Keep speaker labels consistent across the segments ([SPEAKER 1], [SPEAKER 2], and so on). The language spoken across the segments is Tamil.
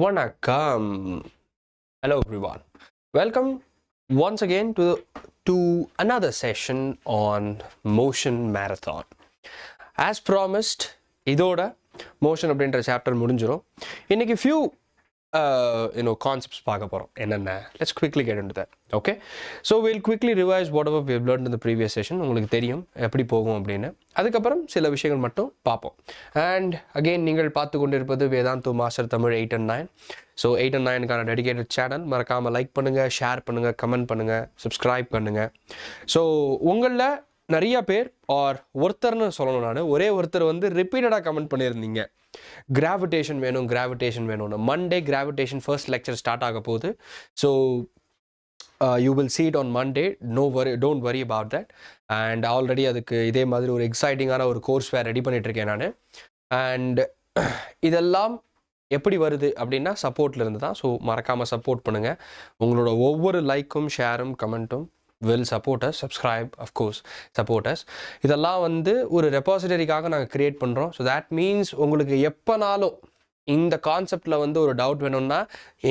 [SPEAKER 1] Vanakkam. Hello everyone. Welcome once again to another session on motion marathon. As promised, இதோட motion அப்படின்ற chapter முடிஞ்சிரும். இன்னைக்கு few concepts பார்க்க போறோம். என்னென்ன? Let's quickly get into that. Okay? So we'll quickly revise whatever we have learned in the previous session. உங்களுக்கு தெரியும் எப்படி போகும் அப்படின்னு. அதுக்கப்புறம் சில விஷயங்கள் மட்டும் பார்ப்போம். And again நீங்கள் பார்த்து கொண்டிருப்பது Vedantu master Tamil 8 and 9. So 8 and 9க்கான டெடிகேட்டட் சேனல். மறக்காமல் லைக் பண்ணுங்கள், ஷேர் பண்ணுங்கள், கமெண்ட் பண்ணுங்கள், சப்ஸ்கிரைப் பண்ணுங்கள். ஸோ உங்களில் நிறைய பேர் ஒருத்தர்னு சொல்லணும், நான் ஒரே ஒருத்தர் வந்து ரிப்பீட்டடாக கமெண்ட் பண்ணியிருந்தீங்க, கிராவிடேஷன் வேணும்னு. Monday gravitation first lecture start ஆக போகுது. So you will see it on Monday. Don't worry about that. And already அதுக்கு இதே மாதிரி ஒரு எக்ஸைட்டிங்கான ஒரு கோர்ஸ் வேறு ரெடி பண்ணிகிட்ருக்கேன் நான். அண்ட் இதெல்லாம் எப்படி வருது அப்படின்னா சப்போர்ட்டில் இருந்து தான். ஸோ மறக்காமல் சப்போர்ட் பண்ணுங்கள். உங்களோட ஒவ்வொரு லைக்கும், ஷேரும், கமெண்ட்டும் will support us. Subscribe, of course support us. இதெல்லாம் வந்து ஒரு ரெபாசிட்டரிக்காக நாங்கள் க்ரியேட் பண்ணுறோம். ஸோ தேட் மீன்ஸ் உங்களுக்கு எப்போனாலும் இந்த கான்செப்டில் வந்து ஒரு டவுட் வேணும்னா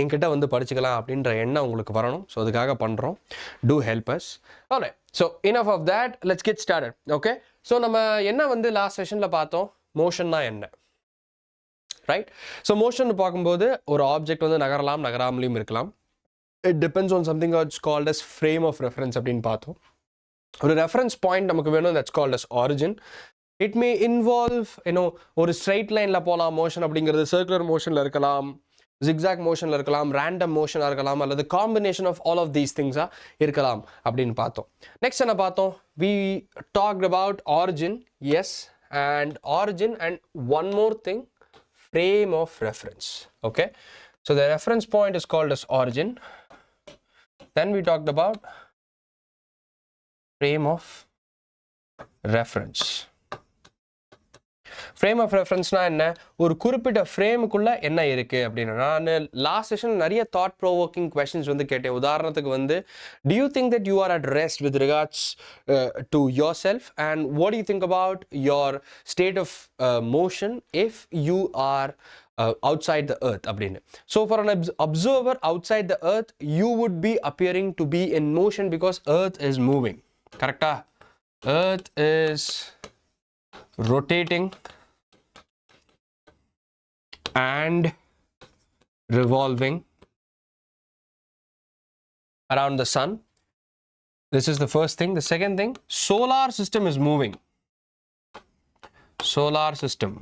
[SPEAKER 1] என்கிட்ட வந்து படிச்சுக்கலாம் அப்படின்ற எண்ணம் உங்களுக்கு வரணும். ஸோ அதுக்காக பண்ணுறோம். To help us. Alright. So enough of that, let's get started. Okay. So நம்ம என்ன வந்து லாஸ்ட் செஷனில் பார்த்தோம், மோஷன்னா என்ன, ரைட்? ஸோ மோஷன் பார்க்கும்போது ஒரு ஆப்ஜெக்ட் வந்து நகரலாம், நகராமலையும் இருக்கலாம். It depends on something that's called as frame of reference அப்படின்னு பார்த்தோம். ஒரு ரெஃபரன்ஸ் பாயிண்ட் நமக்கு வேணும், that's called as origin. It may involve ஒரு ஸ்ட்ரைட் லைனில் போகலாம் மோஷன் அப்படிங்கிறது, சர்க்குலர் மோஷனில் இருக்கலாம், ஜிக்ஸாக் மோஷனில் இருக்கலாம், ரேண்டம் மோஷனாக இருக்கலாம், அல்லது combination of all of these திங்ஸாக இருக்கலாம் அப்படின்னு பார்த்தோம். நெக்ஸ்ட் என்ன பார்த்தோம்? We talked about origin, yes, and origin and one more thing, frame of reference. Okay, so the reference point is called as origin. Then we talked about frame of reference. Frame of ரெஃபரன்ஸ்னால் என்ன? ஒரு குறிப்பிட்ட ஃப்ரேமுக்குள்ளே என்ன இருக்குது அப்படின்னு. நான் லாஸ்ட் செஷன் நிறைய தாட் ப்ரோவோக்கிங் கொஸ்டின்ஸ் வந்து கேட்டேன். உதாரணத்துக்கு வந்து, do you think that you are at rest with regards to yourself, and what do you think about your state of motion if you are outside the earth அப்படின்னு. So for an observer outside the earth, you would be appearing to be in motion because earth is moving. கரெக்டா? Earth is rotating and revolving around the sun. This is the first thing. The second thing, solar system is moving. Solar system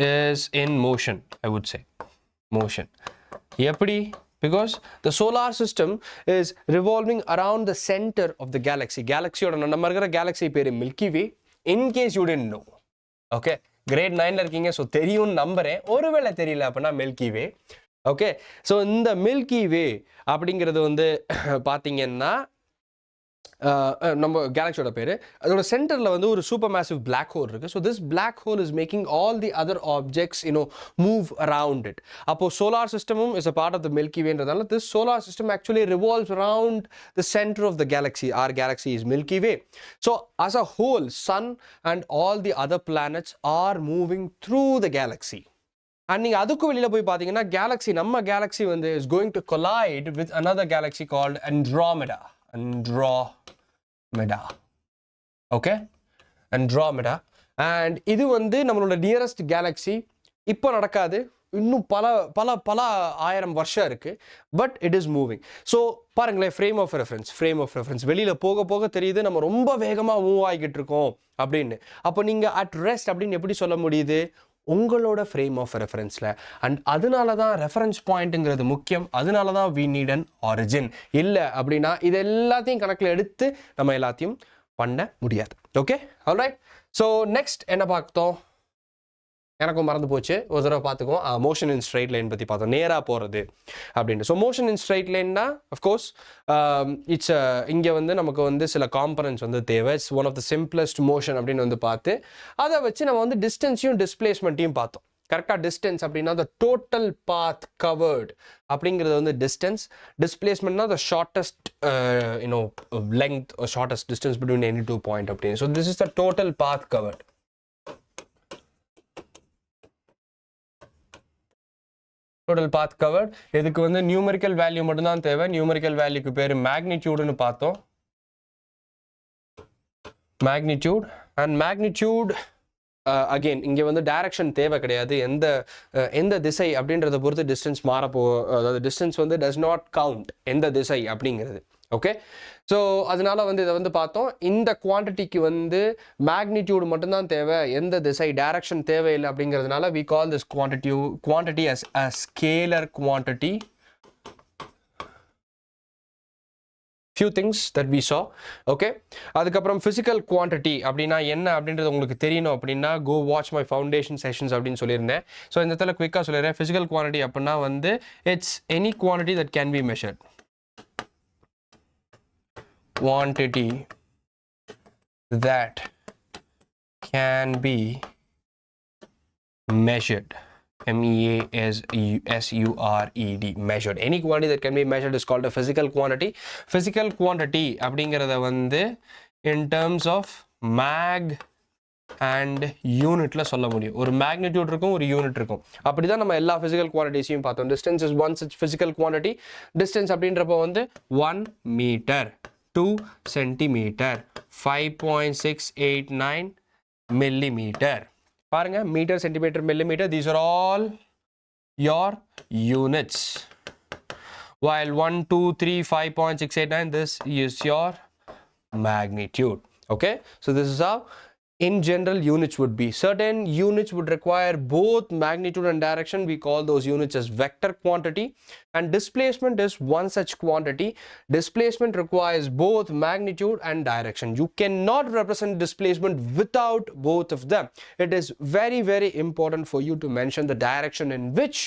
[SPEAKER 1] is in motion, I would say. Motion. Eppadi? Because the solar system is revolving around the center of the galaxy. Galaxy oda நம்ம இருக்கிற galaxy பேரு Milky Way. In case you didn't know. Okay. Grade 9ல இருக்கீங்க, ஸோ தெரியும்னு நம்புறேன். ஒருவேளை தெரியல அப்படின்னா மில்கி வே. ஓகே. ஸோ இந்த மில்கி வே அப்படிங்கிறது வந்து பார்த்தீங்கன்னா நம்ம கேலக்சியோட பேர். அதோட சென்டரில் வந்து ஒரு சூப்பர் மேசிவ் பிளாக் ஹோல் இருக்குது. So this black hole is making all the other objects move around it. அப்போது சோலார் சிஸ்டமும் is a part of the milky வேன்றதால this solar system actually revolves around the centre of the galaxy. Our galaxy is milky way. So as a whole, sun and all the other planets are moving through the galaxy. And நீங்கள் அதுக்கும் வெளியில் போய் பார்த்தீங்கன்னா கேலக்ஸி, நம்ம கேலக்ஸி வந்து is going to collide with another galaxy called Andromeda. Okay, Andromeda. And இது வந்து நம்மளோட நியரஸ்ட் கேலக்ஸி. இப்போ நடக்காது, இன்னும் பல பல பல ஆயிரம் வருஷம் இருக்குது. But it is moving. So பாருங்களேன், ஃப்ரேம் ஆஃப் ரெஃபரன்ஸ் வெளியில் போக போக தெரியுது நம்ம ரொம்ப வேகமாக மூவ் ஆகிக்கிட்டு இருக்கோம் அப்படின்னு. அப்போ நீங்கள் அட் ரெஸ்ட் அப்படின்னு எப்படி சொல்ல முடியுது? உங்களோட ஃப்ரேம் ஆஃப் ரெஃபரன்ஸில். அண்ட் அதனால தான் ரெஃபரன்ஸ் பாயிண்ட்டுங்கிறது முக்கியம். அதனால தான் வி நீட் அன் ஆரிஜின். இல்லை அப்படின்னா இது எல்லாத்தையும் கணக்கில் எடுத்து நம்ம எல்லாத்தையும் பண்ண முடியாது. Okay, alright. ஸோ நெக்ஸ்ட் என்ன பார்த்தோம்? எனக்கும் மறந்து போச்சு, ஒரு தடவை பார்த்துக்குவோம். மோஷன் இன் ஸ்ட்ரைட் லைன் பற்றி பார்த்தோம், நேராக போகிறது அப்படின்ட்டு. ஸோ மோஷன் இன் ஸ்ட்ரைட் லைன்னா அஃப்கோர்ஸ் இட்ஸ் இங்கே வந்து நமக்கு வந்து சில காம்பனன்ட்ஸ் வந்து தேவை. It's one of the simplest motion அப்படின்னு வந்து பார்த்து அதை வச்சு நம்ம வந்து டிஸ்டன்ஸையும் டிஸ்பிளேஸ்மெண்ட்டையும் பார்த்தோம். கரெக்டாக டிஸ்டன்ஸ் அப்படின்னா த டோட்டல் பாத் கவர்டு அப்படிங்கிறது வந்து டிஸ்டன்ஸ். டிஸ்பிளேஸ்மெண்ட்னா the shortest length, shortest distance between any two point அப்படின்னு. So this is the total path covered. total path covered. இதுக்கு வந்து numerical value மட்டும் தான் தேவை. numerical valueக்கு பேரு magnitude னு பார்த்தோம். magnitude and magnitude again இங்க வந்து direction தேவை கிடையாது. எந்த திசை அப்படின்றத பொறுத்து distance அதாவது distance வந்து does not count எந்த திசை அப்படிங்கிறது. ஓகே, ஸோ அதனால வந்து இதை வந்து பார்த்தோம். இந்த குவான்டிட்டிக்கு வந்து மேக்னிடியூட் மட்டும்தான் தேவை, எந்த திசை டைரக்ஷன் தேவையில்லை அப்படிங்கிறதுனால we call this quantity as a scalar quantity. Few things that we saw. Okay, அதுக்கப்புறம் physical quantity அப்படின்னா என்ன அப்படின்றது உங்களுக்கு தெரியணும் அப்படின்னா go watch my foundation sessions அப்படின்னு சொல்லியிருந்தேன். ஸோ இந்த இடத்துல குயிக்காக சொல்லிடுறேன். physical quantity அப்படின்னா வந்து it's any quantity that can be measured. Quantity that can be measured. MEASURED, measured. Any quantity that can be measured is called a physical quantity. Physical quantity அப்படிங்கிறத வந்து in terms of mag and unitல சொல்ல முடியும். ஒரு magnitude இருக்கும், ஒரு unit இருக்கும். அப்படிதான் நம்ம எல்லா physical quantitiesயும் பார்த்தோம். Distance is one such physical quantity. Distance அப்படின்றப்போ வந்து 1 meter, 2 centimeter, 5.689 millimeter. பாருங்க, meter, centimeter, millimeter, these are all your units. While 1, 2, 3, 5.689, this is your magnitude. Okay, so this is how in general units would be. Certain units would require both magnitude and direction. We call those units as vector quantity, and displacement is one such quantity. Displacement requires both magnitude and direction. You cannot represent displacement without both of them. It is very, very important for you to mention the direction in which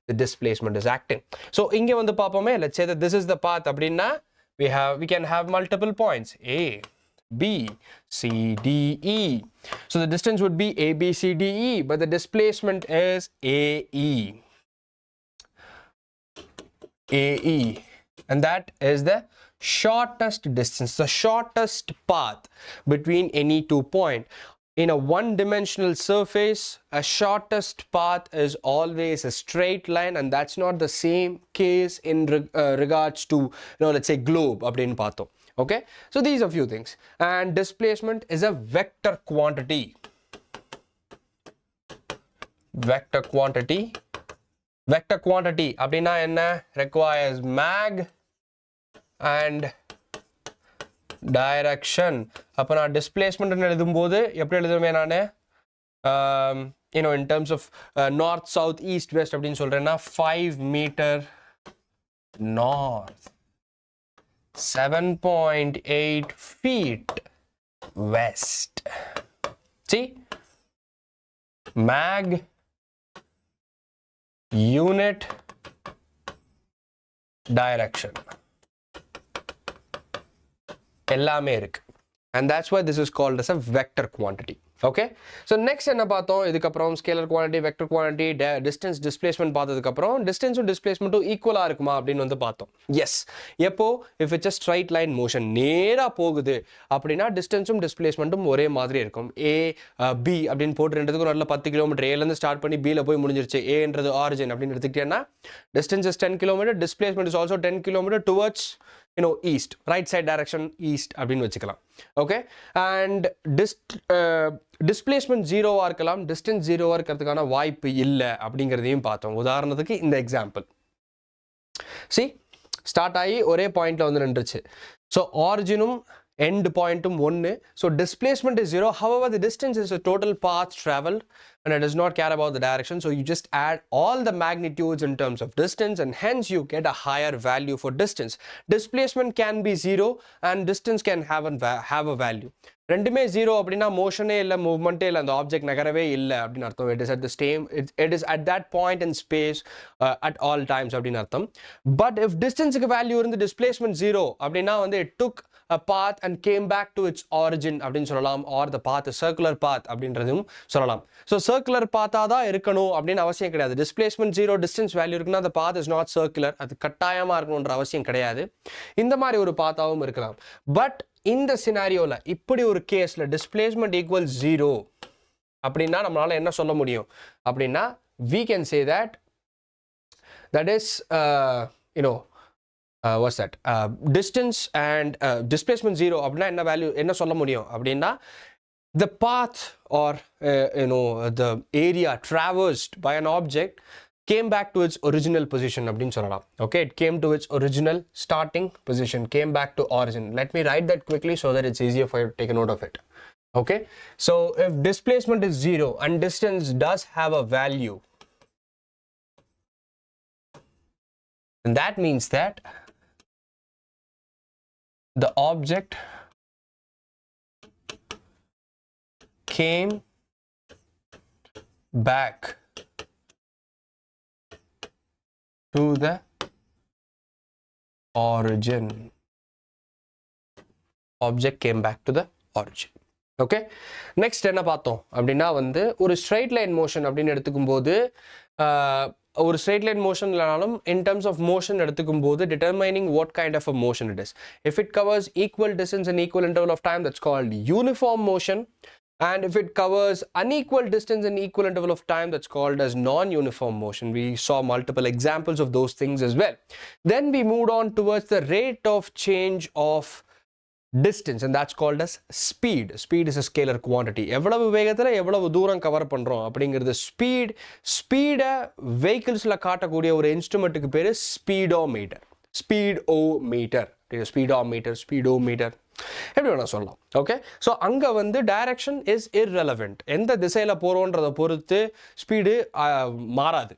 [SPEAKER 1] the displacement is acting. So inge vandu paapome, let's say that this is the path அப்படினா we can have multiple points A, B, C, D, E. So the distance would be A, B, C, D, E, but the displacement is AE. AE. And that is the shortest distance, the shortest path between any 2 points. In a one-dimensional surface, a shortest path is always a straight line, and that's not the same case in regards to, let's say globe அப்படினு பார்த்தோம். Okay, so these are few things. And displacement is a vector quantity. Vector quantity அப்படினா என்ன? Requires mag and direction. அப்ப நான் displacement ன்னு எழுதும்போது எப்படி எழுதுவேன் நானு? In terms of north, south, east, west அப்படினு சொல்றேன்னா 5 meter north, 7.8 feet west. See, mag, unit, direction எல்லாமே இருக்கு. And that's why this is called as a vector quantity. Okay, so next என்ன பார்த்தோம்? இதுக்கப்புறம் scalar quantity, vector quantity, distance, displacement பார்த்ததுக்கு அப்புறம் distance and displacement ஈக்குவலா இருக்குமா அப்படின்னு வந்து பார்த்தோம். Yes, எப்போ if it's a straight line motion நேரா போகுது அப்படின்னா டிஸ்டன்ஸும் டிஸ்பிளேஸ்மெண்ட்டும் ஒரே மாதிரி இருக்கும். A, B அப்படின்னு போட்டு ரெண்டுத்துக்கும் நல்ல 10 கிலோமீட்டர் ஏல இருந்து ஸ்டார்ட் பண்ணி Bல போய் முடிஞ்சிருச்சு. Aன்றது ஆரிஜின் அப்படின்னு எடுத்துக்கிட்டேன்னா distance is 10 km, displacement is also 10 km towards east, right side direction east அப்படின்னு வச்சுக்கலாம். Okay, and displacement 0வா இருக்கலாம், distance 0வா இருக்கிறதுக்கான வாய்ப்பு இல்லை அப்படிங்கிறதையும் பார்த்தோம். உதாரணத்துக்கு இந்த எக்ஸாம்பிள், see, ஸ்டார்ட் ஆகி ஒரே பாயிண்ட்ல வந்து நின்றுச்சு. ஸோ ஆரிஜினும் end pointum 1, so displacement is 0. However, the distance is a total path traveled and it does not care about the direction, so you just add all the magnitudes in terms of distance and hence you get a higher value for distance. Displacement can be 0 and distance can have a value. ரெண்டுமே 0 அப்படின்னா மோஷனே இல்லை, மூவ்மெண்ட்டே இல்லை, அந்த ஆப்ஜெக்ட் நகரவே இல்லை அப்படின்னு அர்த்தம். It is at the same, it is at that point in space at all times அப்படின்னு அர்த்தம். பட் இஃப் டிஸ்டன்ஸுக்கு வேல்யூ இருந்து டிஸ்பிளேஸ்மெண்ட் 0 அப்படின்னா வந்து it took a path and came back to its origin அப்படின்னு சொல்லலாம், or the path is circular path அப்படின்றதும் சொல்லலாம். ஸோ circular path-ஆ தான் இருக்கணும் அப்படின்னு அவசியம் கிடையாது. டிஸ்பிளேஸ்மெண்ட் 0, டிஸ்டன்ஸ் வேல்யூ இருக்குன்னா the path is not circular, அது கட்டாயமாக இருக்கணுன்ற அவசியம் கிடையாது. இந்த மாதிரி ஒரு பாத்தாவும் இருக்கலாம். பட் இந்த சினாரியோவில் இப்படி ஒரு கேஸில் டிஸ்பிளேஸ்மெண்ட் ஈக்குவல் 0 அப்படின்னா நம்மளால என்ன சொல்ல முடியும் அப்படின்னா we can say that that is what's that distance and displacement 0 அப்படினா என்ன வேல்யூ என்ன சொல்ல முடியும் அப்படினா the path or the area traversed by an object came back to its original position அப்படினு சொல்லலாம். Okay, it came to its original starting position, came back to origin. Let me write that quickly so that it's easier for you to take a note of it. Okay, so if displacement is 0 and distance does have a value, then that means that the object came back to the origin. Object came back to the origin. Okay, next என்ன பார்த்தோம் அப்படின்னா வந்து ஒரு straight line motion அப்படின்னு எடுத்துக்கும்போது ஒரு straight line motion இல்லனாலும் in terms of motion எடுத்துக்கும்போது determining what kind of a motion it is. If it covers equal distance and equal interval of time, that's called uniform motion. And if it covers unequal distance and equal interval of time, that's called as non-uniform motion. We saw multiple examples of those things as well. Then we moved on towards the rate of change of distance, and that's called as speed. Speed is a scalar quantity. எவ்வளவு வேகத்துல எவ்வளவு தூரம் கவர் பண்றோம் அப்படிங்கிறது speed. ஸ்பீடை வெஹிக்கிள்ஸ்ல காட்டக்கூடிய ஒரு இன்ஸ்ட்ருமெண்ட்டுக்கு பேரு ஸ்பீடோமீட்டர். ஸ்பீடோமீட்டர், ஸ்பீடோமீட்டர் எப்படி வேணா சொல்லலாம். ஓகே, ஸோ அங்கே வந்து டைரக்ஷன் இஸ் இர்ரெலவெண்ட். எந்த திசையில் போகிறோன்றதை பொறுத்து ஸ்பீடு மாறாது.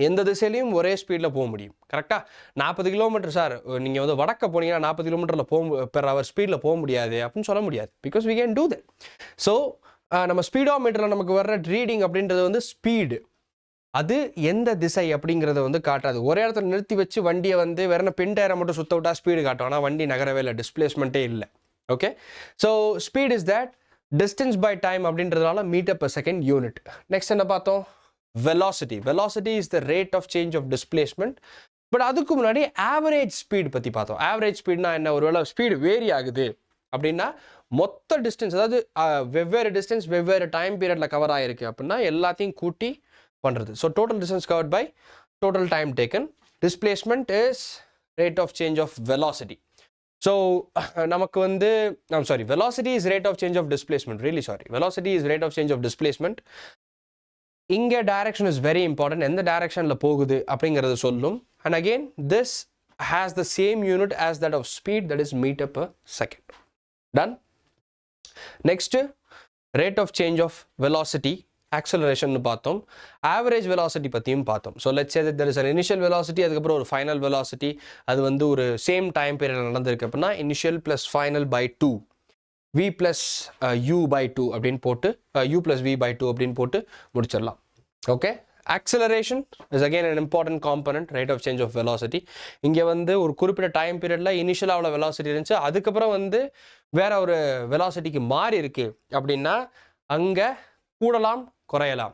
[SPEAKER 1] எந்த திசையிலையும் ஒரே ஸ்பீடில் போக முடியும். கரெக்டாக 40 கிலோமீட்டர் சார் நீங்கள் வந்து வடக்க போனீங்கன்னா 40 கிலோமீட்டரில் பெர் ஹவர் ஸ்பீடில் போக முடியாது அப்படின்னு சொல்ல முடியாது. Because we can do that. So நம்ம ஸ்பீடோமீட்டரில் நமக்கு வர்ற ரீடிங் அப்படின்றது வந்து ஸ்பீடு. அது எந்த திசை அப்படிங்கிறத வந்து காட்டாது. ஒரே இடத்துல நிறுத்தி வச்சு வண்டியை வந்து வேற பின் டயரை மட்டும் சுத்த விட்டா ஸ்பீடு காட்டும். ஆனால் வண்டி நகரவே இல்லை, டிஸ்பிளேஸ்மெண்ட்டே இல்லை. Okay, so speed is that, distance by time அப்படின்றதுனால metre per second unit. Next என்ன பார்த்தோம்? Velocity. Velocity is the rate of change of displacement. But அதுக்கு முன்னாடி ஆவரேஜ் ஸ்பீட் பற்றி பார்த்தோம். ஆவரேஜ் ஸ்பீட்னா என்ன? ஒருவேளை ஸ்பீடு வேரி ஆகுது அப்படின்னா மொத்த டிஸ்டன்ஸ், அதாவது வெவ்வேறு டிஸ்டன்ஸ் வெவ்வேறு டைம் பீரியடில் கவர் ஆகிருக்கு அப்படின்னா எல்லாத்தையும் கூட்டி பண்ணுறது. So total distance covered by total time taken. Displacement is rate of change of velocity. So நமக்கு வந்து velocity is rate of change of displacement. Velocity is rate of change of displacement. இங்கே direction is very important. எந்த directionல போகுது அப்படிங்கிறது சொல்லும். And again, this has the same unit as that of speed, that is meter per second. Done? Next, rate of change of velocity. Acceleration பார்த்தோம். Average velocity பற்றியும் பார்த்தோம். So let's say that there is an initial velocity, அதுக்கப்புறம் ஒரு final velocity. அது வந்து ஒரு சேம் டைம் பீரியட் நடந்திருக்கு அப்படின்னா initial plus final by 2 v plus u by 2 அப்படின்னு போட்டு u plus v by 2 அப்படின்னு போட்டு முடிச்சிடலாம். Okay, acceleration is again an important component, rate of change of velocity. இங்கே வந்து ஒரு குறிப்பிட்ட டைம் பீரியடில் இனிஷியலாக அவ்வளோ வெலாசிட்டி இருந்துச்சு, அதுக்கப்புறம் வந்து வேற ஒரு வெலாசிட்டிக்கு மாறி இருக்கு அப்படின்னா அங்கே கூடலாம் குறையலாம்.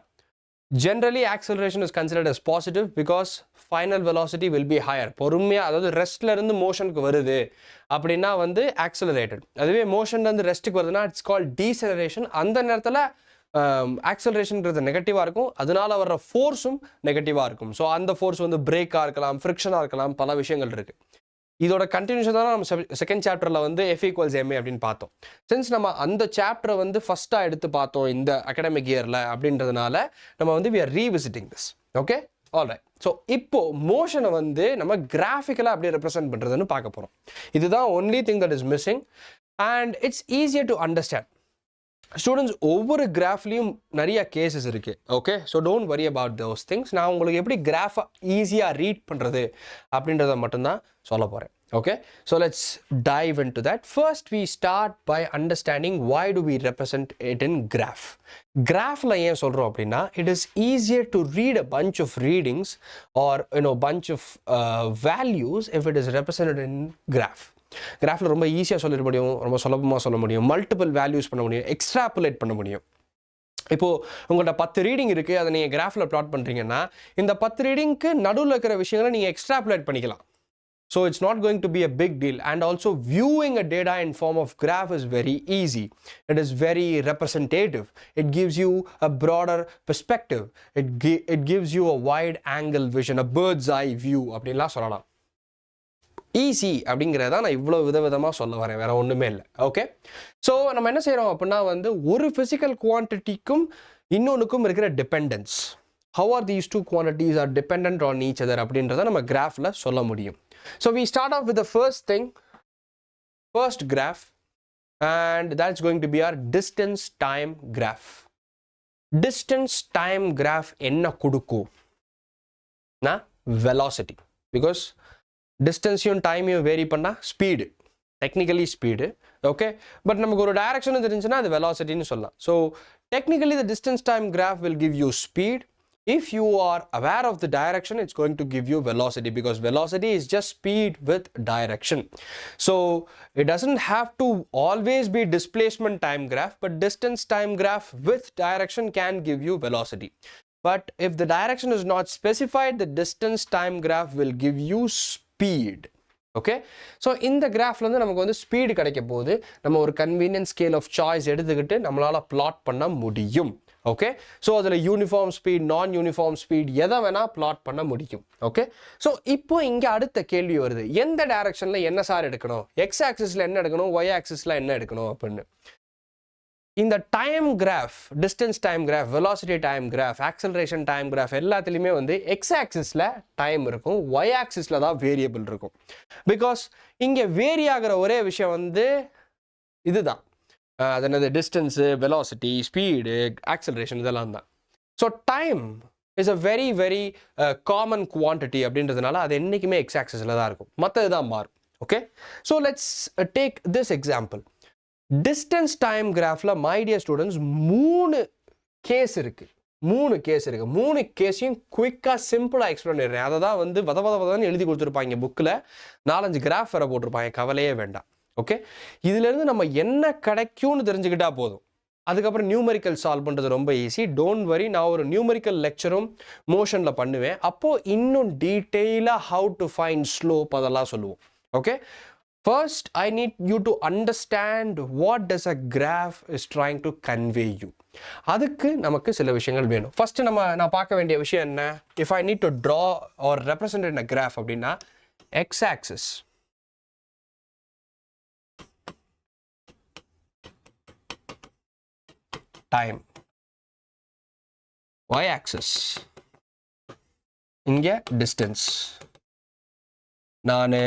[SPEAKER 1] Generally acceleration is considered as positive because final velocity will be higher. பொறுமையாக, அதாவது ரெஸ்ட்ல இருந்து மோஷனுக்கு வருது அப்படின்னா வந்து accelerated. அதுவே மோஷன்ல இருந்து ரெஸ்ட்டுக்கு வருதுன்னா இட்ஸ் கால்ட் டீசெலரேஷன். அந்த நேரத்தில் ஆக்சலரேஷன்ங்கிறது நெகட்டிவாக இருக்கும், அதனால வர்ற ஃபோர்ஸும் நெகட்டிவாக இருக்கும். ஸோ அந்த ஃபோர்ஸ் வந்து பிரேக்காக இருக்கலாம், ஃப்ரிக்ஷனாக இருக்கலாம், பல விஷயங்கள் இருக்குது. இதோட கண்டினியூஷன் தான் நம்ம செகண்ட் சாப்டரில் வந்து F equals ma அப்படின்னு பார்த்தோம். சின்ஸ் நம்ம அந்த சாப்டரை வந்து ஃபஸ்ட்டாக எடுத்து பார்த்தோம் இந்த அகாடமிக் இயரில் அப்படின்றதுனால நம்ம வந்து we are revisiting this. Okay, alright. So இப்போ மோஷனை வந்து நம்ம கிராஃபிக்கலாக அப்படியே ரெப்ரசென்ட் பண்ணுறதுன்னு பார்க்க போகிறோம். இதுதான் only thing that is missing and it's easier to understand. Students, ஒவ்வொரு கிராஃப்லேயும் நிறைய கேசஸ் இருக்குது. Okay, so don't worry about those things. நான் உங்களுக்கு எப்படி கிராஃபை ஈஸியாக ரீட் பண்ணுறது அப்படின்றத மட்டும்தான் சொல்ல போகிறேன். Okay, so let's dive into that. First we start by understanding why do we represent it in graph. கிராஃபில் ஏன் சொல்கிறோம் அப்படின்னா it is easier to read a bunch of readings or bunch of values if it is represented in graph. கிராஃபில் ரொம்ப ஈஸியாக சொல்லிட முடியும், ரொம்ப சுலபமாக சொல்ல முடியும், மல்டிபிள் வேல்யூஸ் பண்ண முடியும், எக்ஸ்ட்ராப்புலேட் பண்ண முடியும். இப்போது உங்கள்கிட்ட 10 ரீடிங் இருக்குது, அதை நீங்கள் கிராஃபில் ப்ளாட் பண்ணுறீங்கன்னா இந்த 10 ரீடிங்க்கு நடுவில் இருக்கிற விஷயங்களை நீங்கள் எக்ஸ்ட்ராப்புலேட் பண்ணிக்கலாம். So it's not going to be a big deal. And also viewing a data in form of graph is very easy. It is very representative. It gives you a broader perspective. It gives you a wide angle vision, a bird's eye view அப்படின்லாம் சொல்லலாம். ஈஸி அப்படிங்கிறத நான் இவ்வளோ விதவிதமாக சொல்ல வரேன், வேற ஒன்றுமே இல்லை. ஓகே, ஸோ நம்ம என்ன செய்கிறோம் அப்படின்னா வந்து ஒரு ஃபிசிக்கல் குவான்டிட்டிக்கும் இன்னொன்றுக்கும் இருக்கிற dependence, how are these two quantities are dependent on each other அப்படின்றத நம்ம கிராஃபில் சொல்ல முடியும். So we start off with the first graph, and that's going to be our distance time graph. Distance time graph என்ன கொடுக்கும்? Velocity, because டிஸ்டன்ஸையும் டைமையும் வேரி பண்ணால் speed, technically speed. Okay, but நமக்கு ஒரு டைரக்ஷன் தெரிஞ்சுன்னா அது வெலாசிட்டின்னு சொல்லலாம். So technically the distance time graph will give you speed. If you are aware of the direction, it's going to give you velocity, because velocity is just speed with direction. So it doesn't have to always be displacement time graph, but distance time graph with direction can give you velocity. But if the direction is not specified, the distance time graph will give you speed. Okay, so இந்த கிராஃப்ல வந்து நமக்கு வந்து ஸ்பீடு கிடைக்க போது நம்ம ஒரு கன்வீனியன்ட் ஸ்கேல் ஆஃப் சாய்ஸ் எடுத்துக்கிட்டு நம்மளால பிளாட் பண்ண முடியும். ஓகே, ஸோ அதில் யூனிஃபார்ம் ஸ்பீட், நான் யூனிஃபார்ம் ஸ்பீட் எதை வேணால் பிளாட் பண்ண முடியும். ஓகே, ஸோ இப்போ இங்கே அடுத்த கேள்வி வருது, எந்த டைரக்ஷனில் என்ன சார் எடுக்கணும், எக்ஸ் ஆக்சிஸில் என்ன எடுக்கணும், ஒய் ஆக்சிஸில் என்ன எடுக்கணும் அப்படின்னு. இந்த time graph, distance time graph, velocity time graph, acceleration time graph எல்லாத்துலேயுமே வந்து எக்ஸ் ஆக்சிஸில் டைம் இருக்கும், ஒய் ஆக்சிஸில் தான் வேரியபிள் இருக்கும். பிகாஸ் இங்கே வேரி ஆகிற ஒரே விஷயம் வந்து இதுதான், அது என்னது, டிஸ்டன்ஸு, வெலாசிட்டி, ஸ்பீடு, ஆக்சலரேஷன் இதெல்லாம் தான். So time is a very very common quantity அப்படின்றதுனால அது என்றைக்குமே எக்ஸ் ஆக்சிஸில் தான் இருக்கும், மற்றது தான் மாறும். Okay, so let's take this example. Distance time கிராஃபில் மை டியர் ஸ்டூடெண்ட்ஸ் மூணு கேஸ் இருக்குது. மூணு கேஸையும் குயிக்காக சிம்பிளாக எக்ஸ்பிளைன் பண்ணிடுறேன். அதை தான் வந்து வதன்னு எழுதி கொடுத்துருப்பாங்க புக்கில், 4-5 கிராஃப் வர போட்டிருப்பாங்க, கவலையே வேண்டாம். ஓகே, இதுலேருந்து நம்ம என்ன கிடைக்கும்னு தெரிஞ்சுக்கிட்டா போதும். அதுக்கப்புறம் நியூமெரிக்கல் சால்வ் பண்ணுறது ரொம்ப ஈஸி. டோன்ட் வரி, நான் ஒரு நியூமெரிக்கல் லெக்சரும் மோஷனில் பண்ணுவேன், அப்போது இன்னும் டீட்டெயிலாக ஹவு டு ஃபைண்ட் ஸ்லோப் அதெல்லாம் சொல்லுவோம். Okay, first I need you to understand what does a graph is trying to convey you. அதுக்கு நமக்கு சில விஷயங்கள் வேணும். ஃபர்ஸ்ட் நான் பார்க்க வேண்டிய விஷயம் என்ன, if I need to draw or represent in a graph அப்படின்னா x axis, time, y axis, இங்க distance, நான்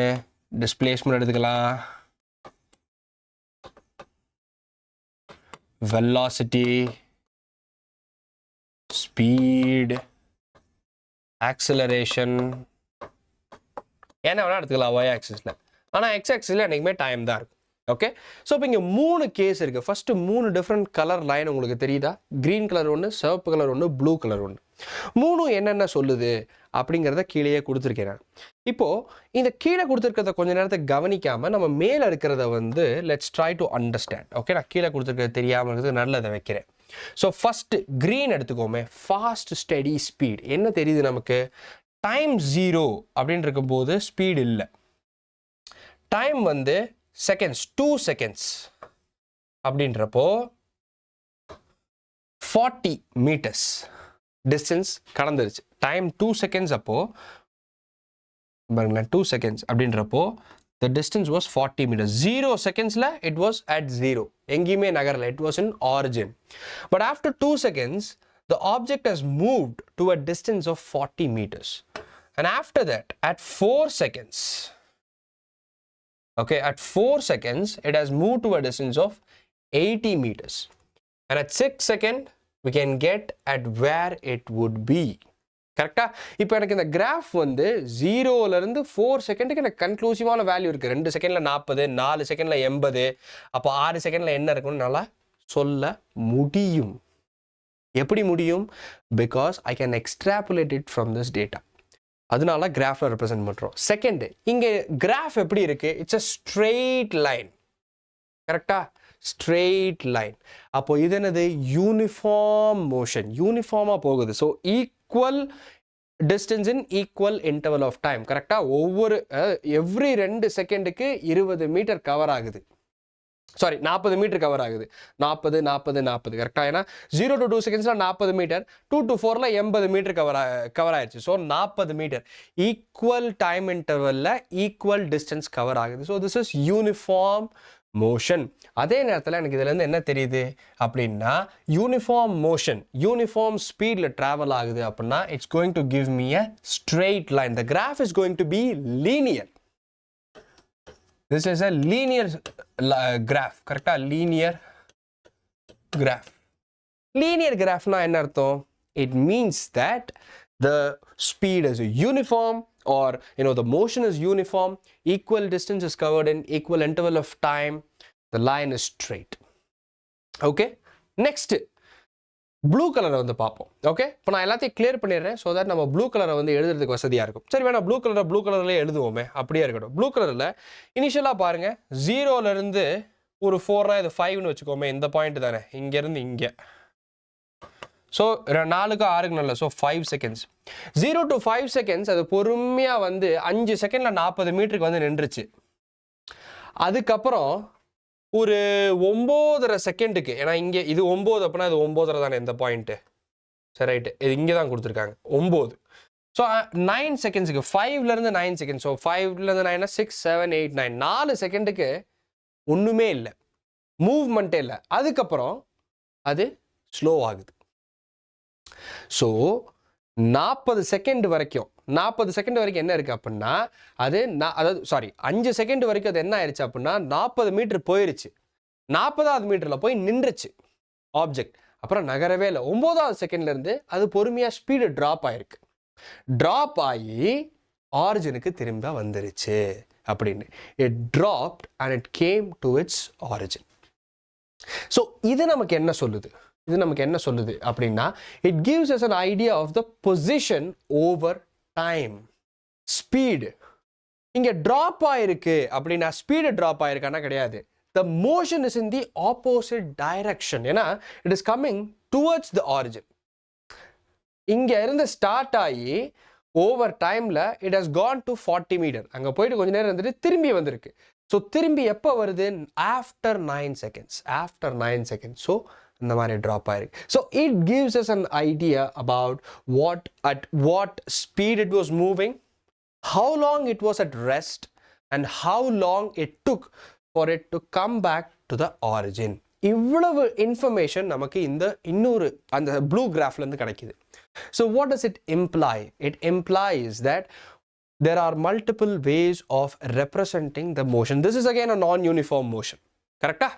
[SPEAKER 1] டிஸ்பிளேஸ்மெண்ட் எடுத்துக்கலாம், வெலாசிட்டி, ஸ்பீட், ஆக்சலரேஷன், என்ன வேணா எடுத்துக்கலாம் ஒய் ஆக்சிஸில். ஆனால் எக்ஸ் ஆக்சிஸில் என்றைக்குமே டைம் தான் இருக்கும். ஓகே, ஸோ இப்போ இங்கே 3 கேஸ் இருக்குது. ஃபஸ்ட்டு 3 டிஃப்ரெண்ட் கலர் லைன் உங்களுக்கு தெரியுதா? க்ரீன் கலர் ஒன்று, சிவப்பு கலர் ஒன்று, ப்ளூ கலர் ஒன்று. 3 என்னென்ன சொல்லுது அப்படிங்கிறத கீழேயே கொடுத்துருக்கேன் நான். இப்போது இந்த கீழே கொடுத்துருக்கிறத கொஞ்ச நேரத்தை கவனிக்காமல் நம்ம மேலே இருக்கிறத வந்து let's try to understand. Okay, நான் கீழே கொடுத்துருக்கிறது தெரியாமல் இருக்கிறது நல்லதை வைக்கிறேன். ஸோ ஃபஸ்ட்டு க்ரீன் எடுத்துக்கோமே, ஃபாஸ்ட் ஸ்டெடி ஸ்பீட். என்ன தெரியுது நமக்கு? டைம் 0 அப்படின்னு இருக்கும்போது ஸ்பீடு இல்லை. டைம் வந்து செகண்ட்ஸ், 2 seconds அப்படின்றப்போ 40 meters டிஸ்டன்ஸ் கடந்துருச்சு. டைம் 2 seconds அப்போ பாருங்களேன், 2 seconds அப்படின்றப்போ the distance was 40 meters. 0 secondsல it was at 0, எங்கேயுமே நகரல, it was in origin. But after 2 seconds the object has moved to a distance of 40 meters, and after that at 4 seconds, okay, at 4 seconds it has moved to a distance of 80 meters, and at 6 seconds we can get at where it would be. கரெக்டா? இப்போ எனக்கு இந்த கிராஃப் வந்து 0லேருந்து 4 செகண்டுக்கு எனக்கு கன்க்ளூசிவான வேல்யூ இருக்குது. 2 செகண்டில் 40, 4 செகண்டில் 80, அப்போ 6 செகண்டில் என்ன இருக்குன்னு நல்லா சொல்ல முடியும். எப்படி முடியும்? Because I can extrapolate it from this data. அதனால கிராஃபில் ரெப்ரசென்ட் பண்ணுறோம். செகண்டு, இங்கே கிராஃப் எப்படி இருக்குது? It's a straight line. Correct? Straight line. அப்போ இது என்னது? யூனிஃபார்ம் மோஷன், யூனிஃபார்மாக போகுது. So equal distance in equal interval of time. கரெக்டா? ஒவ்வொரு every 2 செகண்டுக்கு 20 மீட்டர் கவர் ஆகுது. சாரி 40 மீட்டர் கவர் ஆகுது. 40 40 40 கரெக்டா? ஏன்னா 0 to 2 செகண்ட்ஸ்ல 40 மீட்டர், 2 to 4ல 80 மீட்டர் கவர் ஆயிடுச்சு. ஸோ 40 மீட்டர் ஈக்குவல் டைம் இன்டர்வல்ல ஈக்குவல் டிஸ்டன்ஸ் கவர் ஆகுது. So this is uniform motion. அதே நேரத்தில் எனக்கு இதுல இருந்து என்ன தெரியுது அப்படின்னா, யூனிஃபார்ம் மோஷன் யூனிஃபார்ம் ஸ்பீட்ல டிராவல் ஆகுது அப்படின்னா it's going to give me a straight line. The graph is going to be linear. This is a linear graph. Correct? Linear graph. Linear graph na enna artham? It means that the speed is uniform, or the motion is uniform, equal distance is covered in equal interval of time, the line is straight. Okay? Next, blue கலரை வந்து பார்ப்போம். ஓகே, இப்போ நான் எல்லாத்தையும் கிளியர் பண்ணிடுறேன். ஸோ தட் நம்ம ப்ளூ கலரை வந்து எழுதுறதுக்கு வசதியாக இருக்கும். சரி வேணா ப்ளூ கலர்லேயே எழுதுவோமே, அப்படியே இருக்கட்டும். ப்ளூ கலரில் இனிஷியலாக பாருங்கள், 0லேருந்து ஒரு 4னா இது 5னு வச்சுக்கோமே. இந்த பாயிண்ட் தானே, இங்கேருந்து இங்கே. ஸோ 4க்கு 6க்கு நல்ல. So 5 seconds. 0 to 5 செகண்ட்ஸ் அது பொறுமையாக வந்து 5 செகண்டில் 40 மீட்டருக்கு வந்து நின்றுச்சு. அதுக்கப்புறம் ஒரு 9.5 செகண்டுக்கு, ஏன்னா இங்கே இது 9 அப்படின்னா இது 9.5 தானே இந்த பாயிண்ட்டு. சரி ரைட்டு, இது இங்கே தான் கொடுத்துருக்காங்க 9. So 9 செகண்ட்ஸுக்கு 5லேருந்து 9 second. ஸோ 5லேருந்து 9 6 7 8 9 4 செகண்டுக்கு ஒன்றுமே இல்லை, மூவ்மெண்ட்டே இல்லை. அதுக்கப்புறம் அது ஸ்லோ ஆகுது. ஸோ 40 செகண்ட் வரைக்கும் என்ன இருக்குது அப்படின்னா அது அதாவது 5 செகண்ட் வரைக்கும் அது என்ன ஆயிடுச்சு அப்படின்னா 40 மீட்டர் போயிருச்சு. 40வது மீட்டரில் போய் நின்றுச்சு ஆப்ஜெக்ட். அப்புறம் நகரவே இல்லை. 9வது செகண்ட்லேருந்து அது பொறுமையாக ஸ்பீடு ட்ராப் ஆயிருக்கு. ட்ராப் ஆகி ஆரிஜினுக்கு திரும்ப வந்துருச்சு அப்படின்னு. It dropped and it came to it's origin. So இது நமக்கு என்ன சொல்லுது அப்படின்னா, it gives us an idea of the position over time. Speed இங்கே ட்ராப் ஆயிருக்கு அப்படின்னா ஸ்பீடு ட்ராப் ஆயிருக்கானா கிடையாது. the motion is in the opposite direction. ஏன்னா it is coming towards the origin. இங்கே இருந்து ஸ்டார்ட் ஆகி ஓவர் டைமில் it has gone to 40 metre. அங்கே போயிட்டு கொஞ்ச நேரம் இருந்துட்டு திரும்பி வந்திருக்கு. ஸோ திரும்பி எப்போ வருது? After 9 seconds. ஸோ இந்த மாதிரி ட்ராப் ஆயிருக்கு. So it gives us an idea about at what speed it was moving, how long it was at rest, and how long it took for it to come back to the origin. இவ்வளவு இன்ஃபர்மேஷன் நமக்கு இந்த இன்னொரு அந்த ப்ளூ கிராஃப்லேருந்து கிடைக்குது. So what does it imply? It implies that there are multiple ways of representing the motion. This is again a non-uniform motion. கரெக்டா?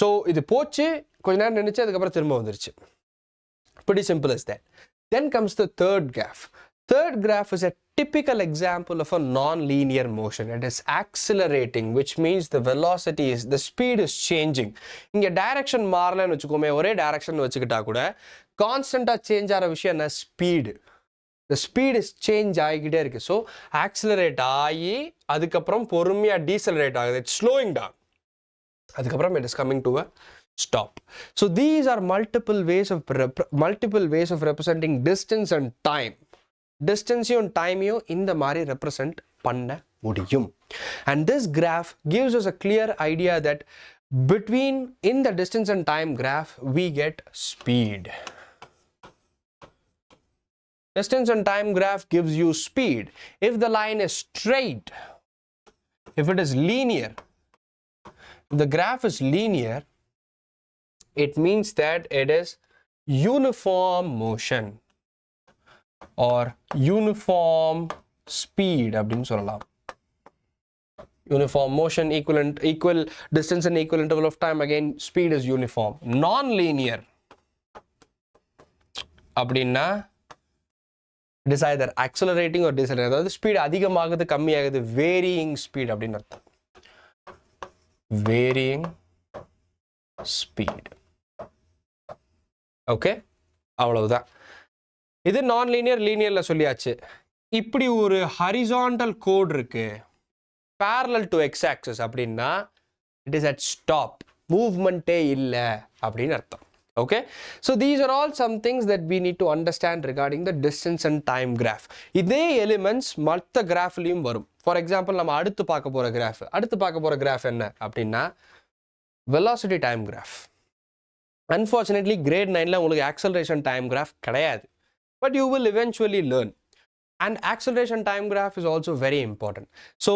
[SPEAKER 1] ஸோ இது போச்சு, கொஞ்ச நேரம் நினைச்சு அதுக்கப்புறம் திரும்ப வந்துருச்சு. Pretty simple as that. Then comes the third graph. Third graph is a typical example of a non-linear motion. It is accelerating, which means the speed is changing. இங்கே டைரக்ஷன் மாறலன்னு வச்சுக்கோமே, ஒரே டைரக்ஷன் வச்சுக்கிட்டா கூட கான்ஸ்டண்ட்டாக சேஞ்ச் ஆகிற விஷயம் என்ன? Speed. The speed is change ஆகிக்கிட்டே இருக்கு. ஸோ ஆக்சிலரேட் ஆகி அதுக்கப்புறம் பொறுமையாக டீசலரேட் ஆகுது. It's slowing down. அதுக்கப்புறம் it is coming to a stop. So these are multiple ways of representing distance and time. Distanceயும் timeயும் இந்த மாதிரி represent பண்ண முடியும். And this graph gives us a clear idea that in the distance and time graph we get speed. Distance and time graph gives you speed. If the line is straight, if it is linear, if the graph is linear, it means that it is uniform motion or uniform speed அப்படினு சொல்லலாம். Uniform motion, equal distance and equal interval of time, again speed is uniform. Non-linear அப்படின்னா it is either accelerating or decelerating. அதாவது ஸ்பீட் அதிகமாகுது கம்மியாகுது, வேரியிங் ஸ்பீட் அப்படின்னு அர்த்தம். Varying speed. ஓகே, அவ்வளவுதான். இது நான் லீனியர். லீனியர்ல சொல்லியாச்சு. இப்படி ஒரு ஹரிசாண்டல் கோட் இருக்கு parallel to x axis அப்படின்னா it is at stop, மூவ்மெண்ட்டே இல்லை அப்படின்னு அர்த்தம். Okay, so these are all some things that we need to understand regarding the distance and time graph. இதே elements மற்ற கிராஃப்லயும் வரும். For example, நம்ம அடுத்து பார்க்க போற கிராஃப் என்ன அப்படின்னா velocity time graph. Unfortunately, grade 9ல உங்களுக்கு acceleration time graph கிடையாது. But you will eventually learn. And acceleration time graph is also very important. So,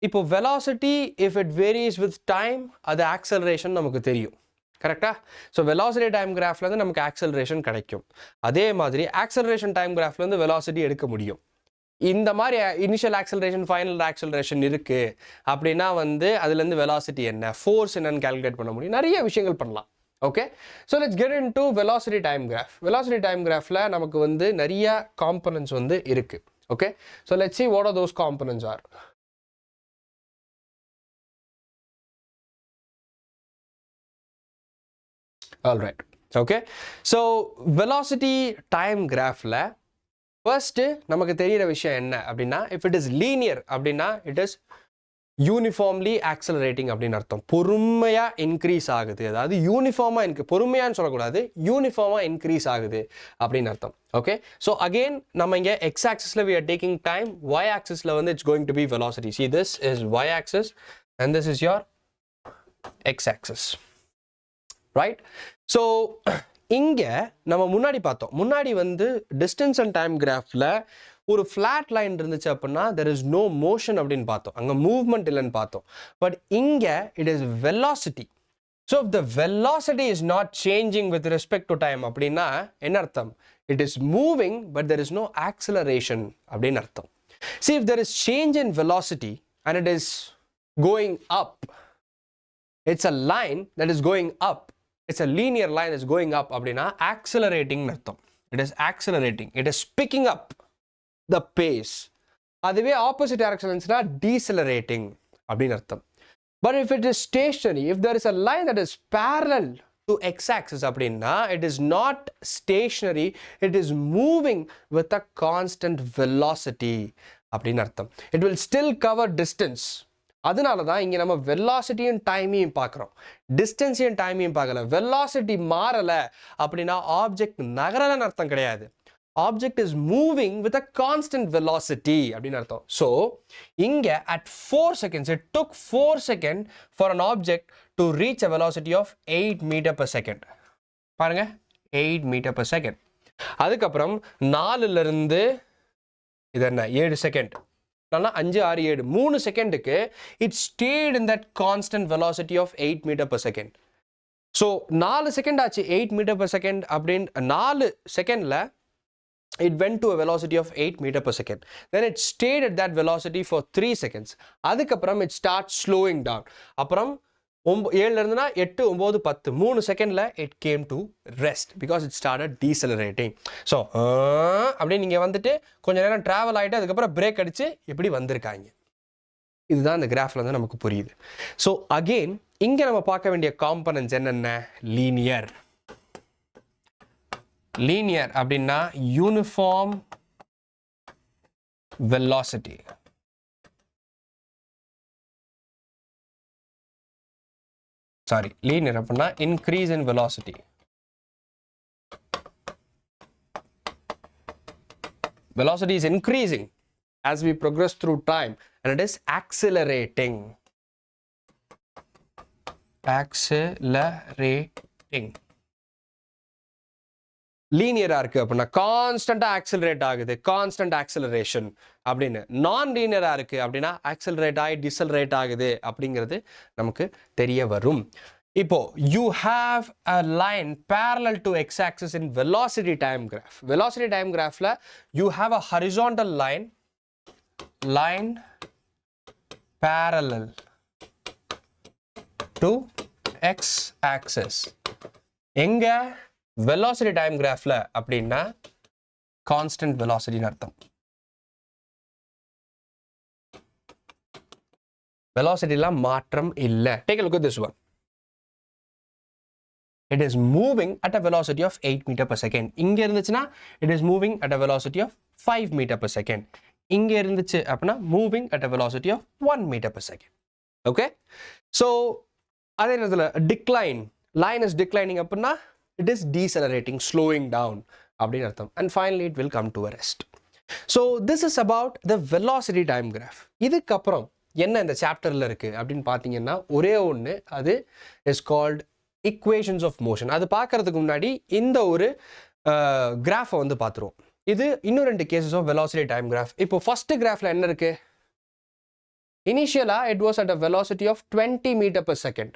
[SPEAKER 1] இப்போ velocity, if it varies with time, அது acceleration நமக்கு தெரியும். கரெக்டா? ஸோ வெலாசிட்டி டைம் கிராஃப்லேருந்து நமக்கு ஆக்சலரேஷன் கிடைக்கும். அதே மாதிரி ஆக்சலரேஷன் டைம் கிராஃப்லேருந்து வெலாசிட்டி எடுக்க முடியும். இந்த மாதிரி இனிஷியல் ஆக்சலரேஷன் ஃபைனல் ஆக்சலரேஷன் இருக்குது அப்படின்னா அதுலேருந்து வெலாசிட்டி என்ன, ஃபோர்ஸ் என்னன்னு கால்குலேட் பண்ண முடியும், நிறைய விஷயங்கள் பண்ணலாம். Okay, so let's get into velocity time graph. Velocity time கிராஃபில் நமக்கு நிறைய காம்பனன்ட்ஸ் இருக்குது. Okay, so let's see what are those components are. All right, okay, so velocity time graph la first நமக்கு தெரியிற விஷயம் என்ன அப்படின்னா, if it is linear அப்படின்னா it is uniformly accelerating அப்படின்னு அர்த்தம். பொறுமையா இன்க்ரீஸ் ஆகுது, அதாவது யூனிஃபார்மா பொறுமையான்னு சொல்லக்கூடாது, யூனிஃபார்மா இன்க்ரீஸ் ஆகுது அப்படின்னு அர்த்தம். ஓகே, ஸோ அகெயின் நம்ம இங்கே x axisல we are taking time, y axisல it's going to be velocity. See, this is y axis and this is your x axis. Right, so இங்க நம்ம முன்னாடி பார்த்தோம், முன்னாடி distance and time graphல ஒரு flat line இருந்துச்சு அப்படின்னா there is no motion அப்படின்னு பார்த்தோம், அங்க movement இல்லைன்னு பார்த்தோம். பட் இங்க it is velocity. So if the velocity is not changing with respect to time அப்படின்னா என்ன அர்த்தம்? It is moving but there is no acceleration அப்படின்னு அர்த்தம். See, if there is change in velocity and it is going up, it's a line that is going up. It's a linear line is going up அப்படின்னா accelerating அர்த்தம். It is accelerating. It is picking up the pace. அதுவே opposite direction இருந்துச்சுன்னா decelerating அப்படின்னு அர்த்தம். But if it is stationary, if there is a line that is parallel to x-axis அப்படின்னா it is not stationary. It is moving with a constant velocity அப்படின்னு அர்த்தம். It will still cover distance. அதனால தான் இங்கே நம்ம வெலாசிட்டியும் டைமையும் பார்க்குறோம், டிஸ்டன்ஸையும் டைமையும் பார்க்கல. வெலாசிட்டி மாறலை அப்படின்னா ஆப்ஜெக்ட் நகரலன்னு அர்த்தம் கிடையாது. Object is moving with a constant velocity அப்படின்னு அர்த்தம். ஸோ இங்கே at 4 seconds, it took 4 seconds for an object to reach a velocity of 8 meter per second. பாருங்க, 8 meter per second. அதுக்கப்புறம் 4லிருந்து இது என்ன 7 செகண்ட், 5, 6, 7 3 செகண்டுக்கு it stayed in that constant velocity of 8 meter per second. So 4 second ஆச்சு 8 meter per second அப்படின்னு 4 செகண்ட்ல it went to a velocity of 8 meter per second. Then it stayed at that velocity for 3 seconds. அதுக்கப்புறம் it starts slowing down. அப்புறம் 7லிருந்துனா 8, 9, 10 3 செகண்ட்ல it came to rest because it started decelerating. So அப்படியே நீங்கள் கொஞ்ச நேரம் ட்ராவல் ஆகிட்டு அதுக்கப்புறம் பிரேக் அடித்து இப்படி வந்திருக்காங்க. இதுதான் இந்த கிராஃப்ல நமக்கு புரியுது. ஸோ அகெயின் இங்கே நம்ம பார்க்க வேண்டிய காம்பனன்ட்ஸ் என்னென்ன? லீனியர். லீனியர் அப்படின்னா யூனிஃபார்ம் வெலாசிட்டி. Sorry, linear அப்படின்னா increase in velocity. Velocity is increasing as we progress through time and it is accelerating. Accelerating. லீனியரா இருக்கு அப்படின்னா கான்ஸ்டன்டா ஆக்சிலரேட் ஆகுது, கான்ஸ்டன்ட் ஆக்சிலரேஷன் அப்படின்னு. நான் லீனியரா இருக்கு அப்படின்னா ஆக்சிலரேட் ஆகி டிசலரேட் ஆகுது அப்படிங்கிறது நமக்கு தெரிய வரும். இப்போ you have a line parallel to x-axis in velocity time graph. Velocity time graphல you have a horizontal line parallel to x-axis. எங்க velocity time graphல அப்படின்னா constant velocity அர்த்தம். velocityல மாற்றம் இல்ல. Take a look at this one. It is moving at a velocity of 8 meter per second. இங்க இருந்துச்சுன்னா it is moving at a velocity of 5 meter per second. இங்க இருந்துச்சு அப்படின்னா moving at a velocity of 1 meter per second. Okay? So அதே நேரத்தில் decline, line is declining அப்படின்னா it is decelerating, slowing down அப்படின்னு அர்த்தம். And finally it will come to a rest. So this is about the velocity time graph. இதுக்கப்புறம் என்ன இந்த சாப்டரில் இருக்குது அப்படின்னு பார்த்தீங்கன்னா ஒரே ஒன்று, அது is called equations of motion. அது பார்க்கறதுக்கு முன்னாடி இந்த ஒரு கிராஃபை வந்து பார்த்துருவோம். இது இன்னும் 2 cases of velocity time graph. இப்போ ஃபர்ஸ்ட் கிராஃபில் என்ன இருக்குது? இனிஷியலாக it was at a velocity of 20 meter per second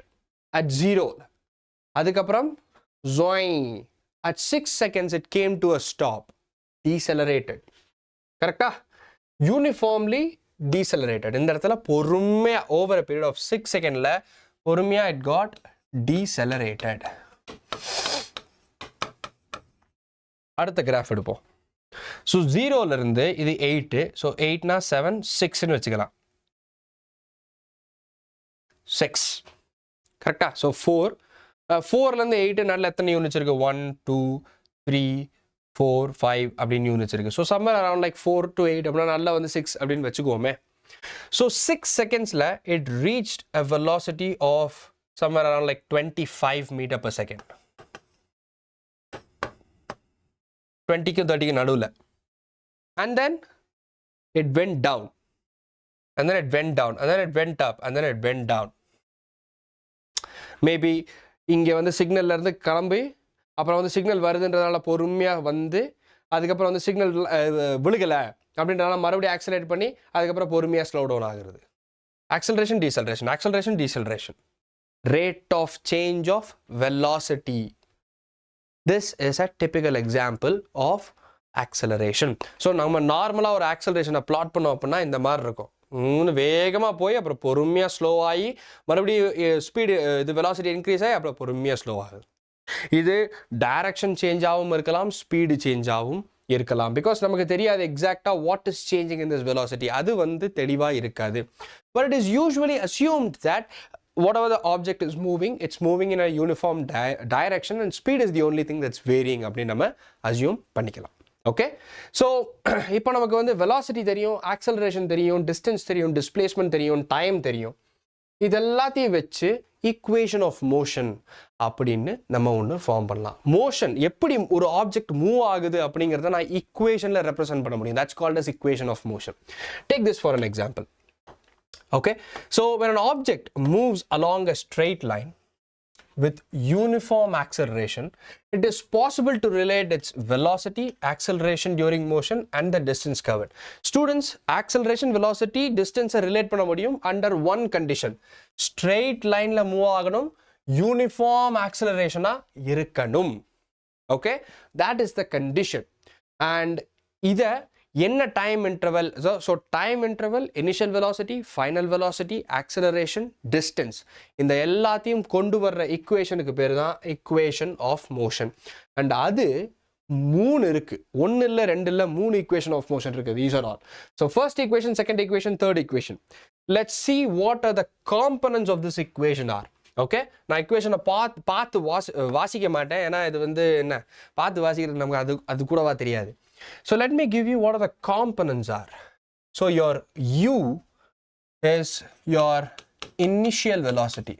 [SPEAKER 1] at 0. அதுக்கப்புறம் zoing at 6 seconds it came to a stop, decelerated. கரெக்டா? Uniformly decelerated. இந்த இடத்துல பொறுமையா over a period of 6 செகண்ட்ல பொறுமையா it got decelerated. அடுத்த கிராஃப் எடுப்போம். ஸோ 0ல இருந்து இது 8, ஸோ 8னா 7, 6ன்னு வச்சுக்கலாம். 6 கரெக்டா? ஸோ 4லேருந்து 8 நல்ல எத்தனை யூனிட்ஸ் இருக்குது? 1 2 3 4 5 அப்படின்னு யூனிட்ஸ் இருக்குது. So summer around like 4 to 8 அப்படின்னா நல்லா வந்து 6 அப்படின்னு வச்சுக்குவோமே. ஸோ 6 செகண்ட்ஸில் it reached a velocity of somewhere around like 25 meter per second. 20க்கும் 30க்கும் நடுவில். And then it went down. And then it went down. And then it went up. And then it went down. Maybe இங்கே வந்து சிக்னல்லேருந்து கிளம்பி அப்புறம் வந்து சிக்னல் வருதுன்றதுனால பொறுமையாக வந்து அதுக்கப்புறம் வந்து சிக்னல் விழுகலை அப்படின்றனால மறுபடியும் ஆக்சலேட் பண்ணி அதுக்கப்புறம் பொறுமையாக ஸ்லோ டவுன் ஆகுறது. Acceleration deceleration, acceleration deceleration, rate of change of velocity. This is a typical example of acceleration. So நம்ம நார்மலாக ஒரு ஆக்சலரேஷனை பிளாட் பண்ணோம் அப்படின்னா இந்த மாதிரி இருக்கும். வேகமாக போய் அப்புறம் பொறுமையாக ஸ்லோ ஆகி மறுபடியும் ஸ்பீடு இது வெலாசிட்டி இன்க்ரீஸ் ஆகி அப்புறம் பொறுமையாக ஸ்லோ ஆகுது. இது டைரக்ஷன் சேஞ்ச் ஆகவும் இருக்கலாம், ஸ்பீடு சேஞ்ச் ஆகவும் இருக்கலாம். பிகாஸ் நமக்கு தெரியாது எக்ஸாக்டாக what is changing in this velocity, அது வந்து தெளிவாக இருக்காது. But it is usually அஸ்யூம்ட் that whatever the object is moving, it's moving in a uniform direction and speed is the only thing that's varying அப்படின்னு நம்ம assume பண்ணிக்கலாம். ஓகே, ஸோ இப்போ நமக்கு வந்து வெலாசிட்டி தெரியும், ஆக்சலரேஷன் தெரியும், டிஸ்டன்ஸ் தெரியும், டிஸ்பிளேஸ்மெண்ட் தெரியும், டைம் தெரியும். இது எல்லாத்தையும் வச்சு ஈக்குவேஷன் ஆஃப் மோஷன் அப்படின்னு நம்ம ஒன்று ஃபார்ம் பண்ணலாம். மோஷன் எப்படி ஒரு ஆப்ஜெக்ட் மூவ் ஆகுது அப்படிங்கிறத நான் ஈக்குவேஷனில் ரெப்ரசென்ட் பண்ண முடியும். That's called as equation of motion. Take this for an example. Okay, so when an object moves along a straight line with uniform acceleration, it is possible to relate its velocity, acceleration during motion and the distance covered. Students, acceleration, velocity, distance relate பண்ண முடியும் under one condition. Straight line ல move ஆகணும், uniform acceleration இருக்கணும். Okay, that is the condition. And இதை என்ன time interval, so time interval, initial velocity, final velocity, acceleration, distance, இந்த எல்லாத்தையும் கொண்டு வர்ற ஈக்குவேஷனுக்கு பேர் தான் ஈக்குவேஷன் ஆஃப் மோஷன். அண்ட் அது 3 இருக்குது, 1 இல்லை 2 இல்லை 3 ஈக்குவேஷன் ஆஃப் மோஷன் இருக்குது. These are all. So first equation, second equation, third equation. Let's see what are the components of this equation are. Okay, நான் ஈக்குவேஷனை பார்த்து வாசிக்க மாட்டேன், ஏன்னா இது வந்து என்ன பார்த்து வாசிக்கிறது நமக்கு அது கூடவா தெரியாது. So let me give you what are the components are. So your u is your initial velocity.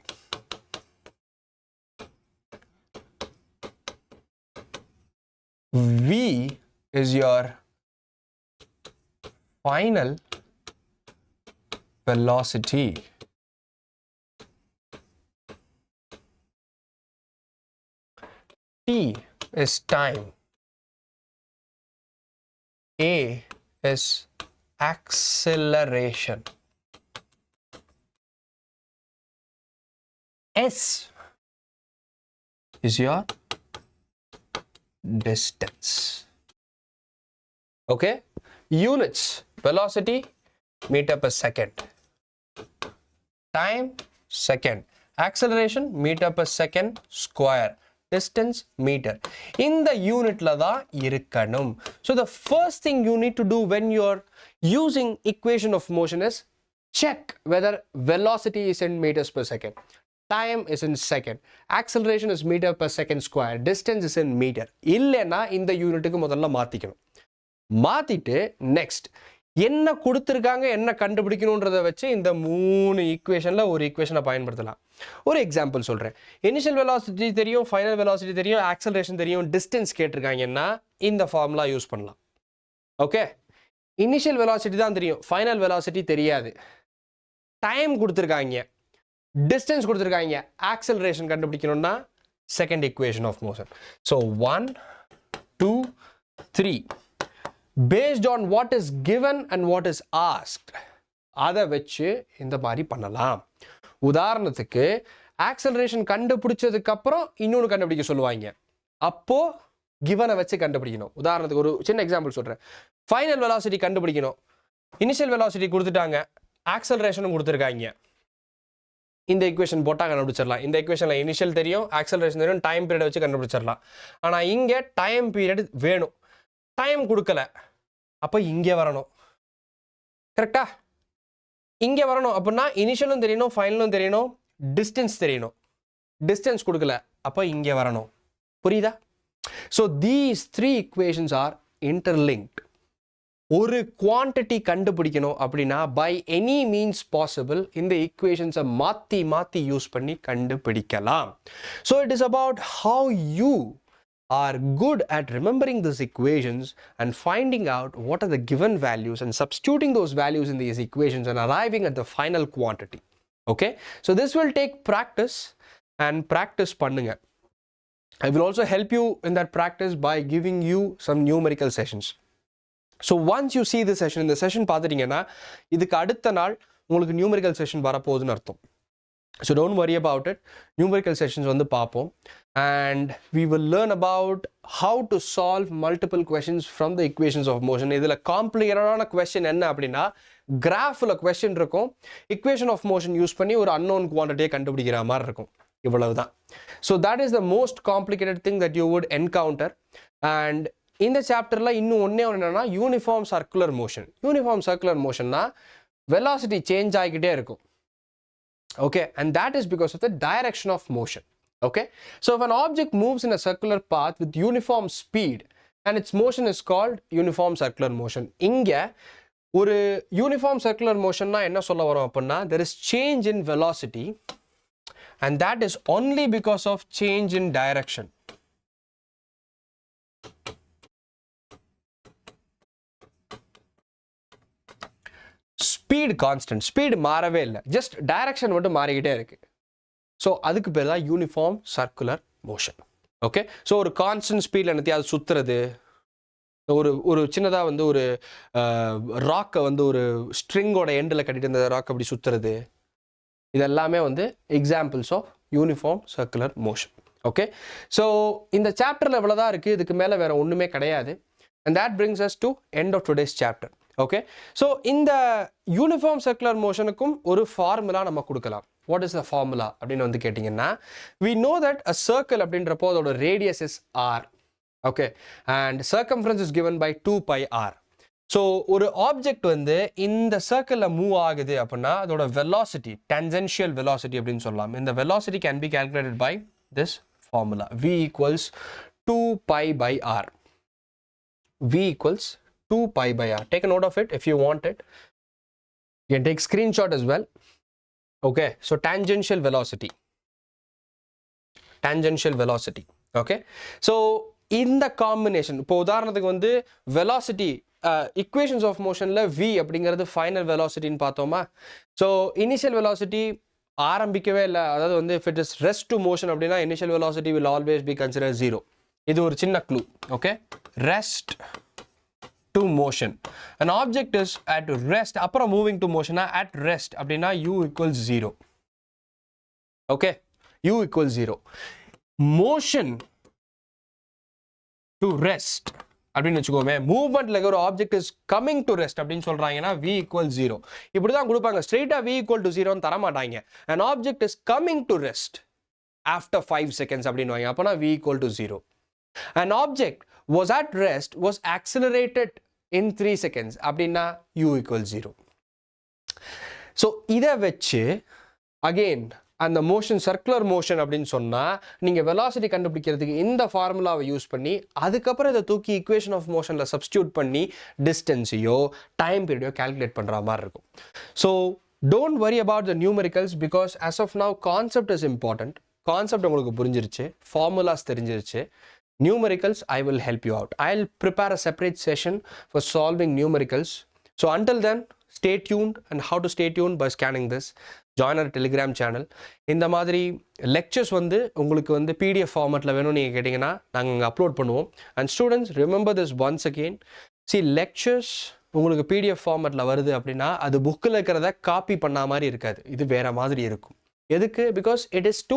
[SPEAKER 1] V is your final velocity. T is time. A is acceleration. S is your distance. Okay, units: velocity meter per second, time second, acceleration meter per second square, distance meter. இந்த யூனிட்ல தான் இருக்கணும். So the first thing you need to do when you're using equation of motion is check whether velocity is in meters per second, time is in second, acceleration is meter per second square, distance is in meter. இல்லைன்னா இந்த யூனிட்டுக்கு முதல்ல மாத்திக்கணும். மாத்திட்டு நெக்ஸ்ட் என்ன கொடுத்துருக்காங்க என்ன கண்டுபிடிக்கணுன்றதை வச்சு இந்த 3 ஈக்குவேஷனில் ஒரு ஈக்குவேஷனை பயன்படுத்தலாம். ஒரு எக்ஸாம்பிள் சொல்கிறேன். இனிஷியல் வெலாசிட்டி தெரியும், ஃபைனல் வெலாசிட்டி தெரியும், ஆக்சலரேஷன் தெரியும், டிஸ்டன்ஸ் கேட்டிருக்காங்கன்னா இந்த ஃபார்முலா யூஸ் பண்ணலாம். ஓகே, இனிஷியல் வெலாசிட்டி தான் தெரியும், ஃபைனல் வெலாசிட்டி தெரியாது. டைம் கொடுத்துருக்காங்க, டிஸ்டன்ஸ் கொடுத்துருக்காங்க, ஆக்சலரேஷன் கண்டுபிடிக்கணும்னா second equation of motion. So 1 2 3 based on what is given and what is asked, அதை வச்சு இந்த மாதிரி பண்ணலாம். உதாரணத்துக்கு ஆக்சலரேஷன் கண்டுபிடிச்சதுக்கு அப்புறம் இன்னொன்று கண்டுபிடிக்க சொல்லுவாங்க, அப்போ கிவனை வச்சு கண்டுபிடிக்கணும். உதாரணத்துக்கு ஒரு சின்ன எக்ஸாம்பிள் சொல்கிறேன். ஃபைனல் வெலாசிட்டி கண்டுபிடிக்கணும், இனிஷியல் வெலாசிட்டி கொடுத்துட்டாங்க, ஆக்சலரேஷனும் கொடுத்துருக்காங்க. இந்த ஈக்குவேஷன் போட்டால் கண்டுபிடிச்சிடலாம். இந்த ஈக்குவேஷனில் இனிஷியல் தெரியும், ஆக்சலரேஷன் தெரியும், டைம் பீரியட் வச்சு கண்டுபிடிச்சிடலாம். ஆனால் இங்கே டைம் பீரியட் வேணும், டைம் கொடுக்கல, அப்போ இங்கே வரணும். கரெக்டா? இங்கே வரணும் அப்படின்னா இனிஷியலும் தெரியணும், ஃபைனலும் தெரியணும், டிஸ்டன்ஸ் தெரியணும். டிஸ்டன்ஸ் கொடுக்கல, அப்போ இங்கே வரணும். புரியுதா? So these 3 equations are interlinked. ஒரு குவான்டிட்டி கண்டுபிடிக்கணும் அப்படின்னா பை எனி மீன்ஸ் பாசிபிள் இந்த ஈக்குவேஷன்ஸை மாற்றி மாற்றி யூஸ் பண்ணி கண்டுபிடிக்கலாம். So it is about how you are good at remembering these equations and finding out what are the given values and substituting those values in these equations and arriving at the final quantity. Okay, so this will take practice, and practice pannunga. I will also help you in that practice by giving you some numerical sessions. So once you see this session, இந்த session பார்த்துட்டீங்கன்னா இதுக்கு அடுத்த நாள் உங்களுக்கு numerical session வரப்போகுதுன்னு அர்த்தம். So don't worry about it. Numerical sessions வந்து பார்ப்போம், and we will learn about how to solve multiple questions from the equations of motion. இதில் காம்ப்ளிகேட்டடான கொஸ்டின் என்ன அப்படின்னா, கிராஃபில் கொஸ்டின் இருக்கும், equation of motion யூஸ் பண்ணி ஒரு unknown quantity கண்டுபிடிக்கிற மாதிரி இருக்கும். இவ்வளவுதான். So that is the most complicated thing that you would encounter. And இந்த சாப்டரில் இன்னும் ஒன்று என்னன்னா uniform circular motion. Uniform circular மோஷன்னா வெலாசிட்டி சேஞ்ச் ஆகிக்கிட்டே இருக்கும். Okay, and that is because of the direction of motion. Okay, so if an object moves in a circular path with uniform speed and its motion is called uniform circular motion. Inga ஒரு uniform circular motion na enna solla varum appadina, there is change in velocity, and that is only because of change in direction. Speed constant, speed மாறவே இல்லை, ஜஸ்ட் டைரக்ஷன் மட்டும் மாறிக்கிட்டே இருக்கு. ஸோ அதுக்கு பேர் தான் uniform circular motion. Okay, so ஒரு கான்ஸ்டன்ட் ஸ்பீடில் என்னத்தையும் அது சுற்றுறது, ஒரு சின்னதாக வந்து ஒரு ராக்கை வந்து ஒரு ஸ்ட்ரிங்கோட எண்டில் கட்டிட்டு இந்த ராக் அப்படி சுற்றுறது, இதெல்லாமே வந்து examples of uniform circular motion. Okay, so இந்த சாப்டரில் இவ்வளோதான் இருக்குது, இதுக்கு மேலே வேறு ஒன்றுமே கிடையாது. And that brings us to end of today's chapter. Okay, so இந்த யூனிஃபார்ம் சர்க்குலர் மோஷனுக்கும் ஒரு ஃபார்முலா நம்ம கொடுக்கலாம். வாட் இஸ் த ஃபார்முலா அப்படின்னு வந்து கேட்டிங்கன்னா, we know that a circle அப்படின்றப்போ அதோட radius is r. Okay, and circumference is given by 2 pi r. So ஒரு ஆப்ஜெக்ட் வந்து இந்த சர்க்கிளில் மூவ் ஆகுது அப்படின்னா அதோட வெலாசிட்டி, tangential velocity அப்படின்னு சொல்லலாம். இந்த velocity can be calculated by this formula. v equals 2 pi by r. v equals 2 pi by r. Take a note of it if you want it. You can take screenshot as well. Okay, so tangential velocity. Tangential velocity. Okay, so in the combination, இப்போ உதாரணத்துக்கு வந்து velocity equations of motionல v அப்படிங்கிறது final velocityன்னு பார்த்தோமா. So initial velocity ஆரம்பிக்கவே இல்லை, அதாவது வந்து if it is rest to motion அப்படின்னா initial velocity will always be considered 0. இது ஒரு சின்ன clue. Okay, rest to motion. An object is at rest, அப்புறம் moving to motion at rest அப்படின்னா u equals 0. Okay, u equals 0. Motion to rest அப்படின்னு வச்சுக்கோமே, மூவ்மெண்ட்ல ஒரு object is coming to rest அப்படின்னு சொல்றாங்கன்னா v equals 0. இப்படி தான் கொடுப்பாங்க, ஸ்ட்ரெயிட்டா v equal to 0 தர மாட்டாங்க. an object is coming to rest after 5 seconds அப்படின்னுவாங்க, அப்போனா v equal to 0. an object was at rest was accelerated in 3 seconds அப்படின்னா u equals 0. ஸோ இதை வச்சு again அந்த மோஷன் சர்க்குலர் மோஷன் அப்படின்னு சொன்னால் நீங்கள் வெலாசிட்டி கண்டுபிடிக்கிறதுக்கு இந்த ஃபார்முலாவை யூஸ் பண்ணி அதுக்கப்புறம் இதை தூக்கி ஈக்குவேஷன் ஆஃப் மோஷனில் சப்ஸ்டியூட் பண்ணி டிஸ்டன்ஸையோ டைம் பீரியடையோ கால்குலேட் பண்ணுற மாதிரி இருக்கும். So don't worry about the numericals because as of now concept is important. Concept உங்களுக்கு புரிஞ்சிருச்சு, ஃபார்முலாஸ் தெரிஞ்சிருச்சு. Numericals, I will help you out. I'll prepare a separate session for solving numericals. So until then, stay tuned. And how to stay tuned? By scanning this. Join our Telegram channel. இந்த மாதிரி lectures வந்து உங்களுக்கு வந்து PDF formatல வேணும் நீங்கள் கேட்டிங்கன்னா நாங்கள் இங்கே அப்லோட் பண்ணுவோம். And students, remember this once again. See, lectures உங்களுக்கு PDF formatல வருது அப்படின்னா அது புக்கில் இருக்கிறத காப்பி பண்ண மாதிரி இருக்காது, இது வேற மாதிரி இருக்கும். எதுக்கு? Because it is to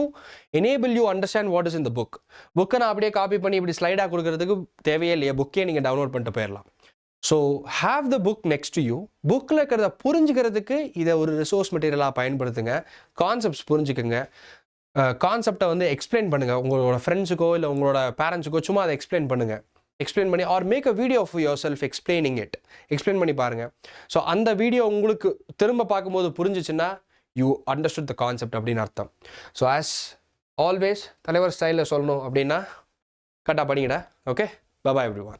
[SPEAKER 1] enable you understand what is in the book. புக்கை நான் அப்படியே காப்பி பண்ணி இப்படி ஸ்லைடாக கொடுக்கறதுக்கு தேவையே இல்லையா, புக்கே நீங்கள் டவுன்லோட் பண்ணிட்டு போயிடலாம். So have the book next to you. புக்கில் இருக்கிறத புரிஞ்சுக்கிறதுக்கு இதை ஒரு ரிசோர்ஸ் மெட்டீரியலாக பயன்படுத்துங்க. கான்செப்ட்ஸ் புரிஞ்சுக்குங்க. கான்செப்டை வந்து எக்ஸ்பிளைன் பண்ணுங்கள் உங்களோட ஃப்ரெண்ட்ஸுக்கோ இல்லை உங்களோட பேரண்ட்ஸுக்கோ. சும்மா அதை எக்ஸ்பிளைன் பண்ணுங்கள். எக்ஸ்பிளைன் பண்ணி or make a video of yourself explaining it. Explain பண்ணி பாருங்கள். ஸோ அந்த வீடியோ உங்களுக்கு திரும்ப பார்க்கும்போது புரிஞ்சிச்சுன்னா you understood the concept அப்படின்னு அர்த்தம். ஸோ ஆஸ் ஆல்வேஸ் தலைவர் ஸ்டைலில் சொல்லணும் அப்படின்னா கரெக்டாக படிங்கடா. Okay, by everyone.